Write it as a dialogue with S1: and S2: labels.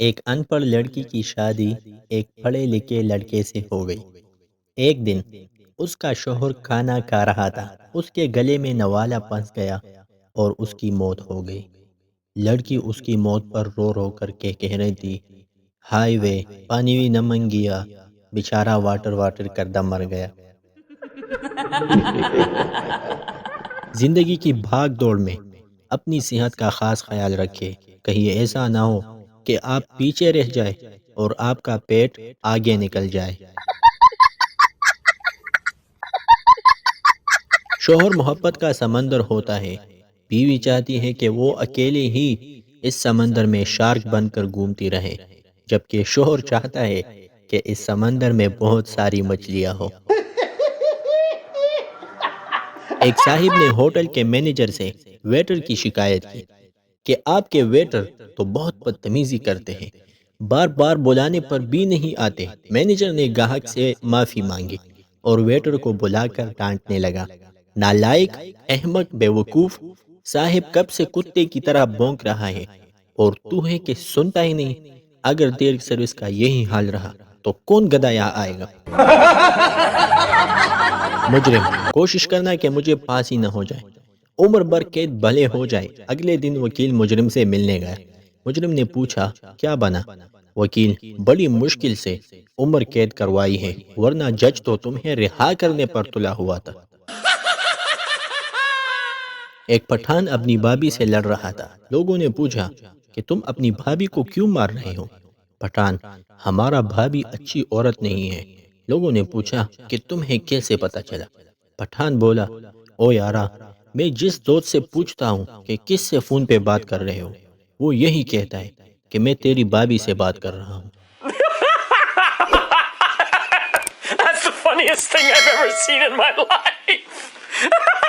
S1: ایک ان پڑھ لڑکی کی شادی ایک پڑھے لکھے لڑکے سے ہو گئی۔ ایک دن اس کا شوہر کھانا کھا رہا تھا، اس کے گلے میں نوالا پھنس گیا اور اس کی موت ہو گئی۔ لڑکی اس کی موت پر رو رو کر کے کہہ رہی تھی، ہائے وے پانی بھی نہ منگیا، بیچارہ واٹر واٹر کردہ مر گیا۔ زندگی کی بھاگ دوڑ میں اپنی صحت کا خاص خیال رکھے، کہیں ایسا نہ ہو کہ آپ پیچھے رہ جائے اور آپ کا پیٹ آگے نکل جائے۔ شوہر محبت کا سمندر ہوتا ہے، بیوی چاہتی ہے کہ وہ اکیلے ہی اس سمندر میں شارک بن کر گھومتی رہے، جبکہ شوہر چاہتا ہے کہ اس سمندر میں بہت ساری مچھلیاں ہو۔ ایک صاحب نے ہوٹل کے مینیجر سے ویٹر کی شکایت کی کہ آپ کے ویٹر تو بہت بدتمیزی کرتے ہیں، بار بار بلانے پر بھی نہیں آتے۔ مینیجر نے گاہک سے معافی مانگی اور ویٹر کو بلا کر ڈانٹنے لگا، نالائق، احمق، بے وقوف، صاحب کب سے کتے کی طرح بھونک رہا ہے اور تو ہے کہ سنتا ہی نہیں۔ اگر دیر سروس کا یہی حال رہا تو کون گدھا یہاں آئے گا؟ مجرم، کوشش کرنا کہ مجھے پھانسی نہ ہو جائے، عمر بھر قید بھلے ہو جائے۔ اگلے دن وکیل مجرم سے ملنے گیا۔ مجرم نے پوچھا، کیا بنا؟ وکیل، بڑی مشکل سے عمر قید کروائی ہے، ورنہ جج تو تمہیں رہا کرنے پر تلا ہوا تھا۔ ایک پٹھان اپنی بھابھی سے لڑ رہا تھا۔ لوگوں نے پوچھا کہ تم اپنی بھابھی کو کیوں مار رہے ہو؟ پٹھان، ہمارا بھابھی اچھی عورت نہیں ہے۔ لوگوں نے پوچھا کہ تمہیں کیسے پتہ چلا؟ پٹھان بولا، او یارا، میں جس دوست سے پوچھتا ہوں کہ کس سے فون پہ بات کر رہے ہو، وہ یہی کہتا ہے کہ میں تیری بھابھی سے بات کر رہا ہوں۔
S2: That's the funniest thing I've ever seen in my life.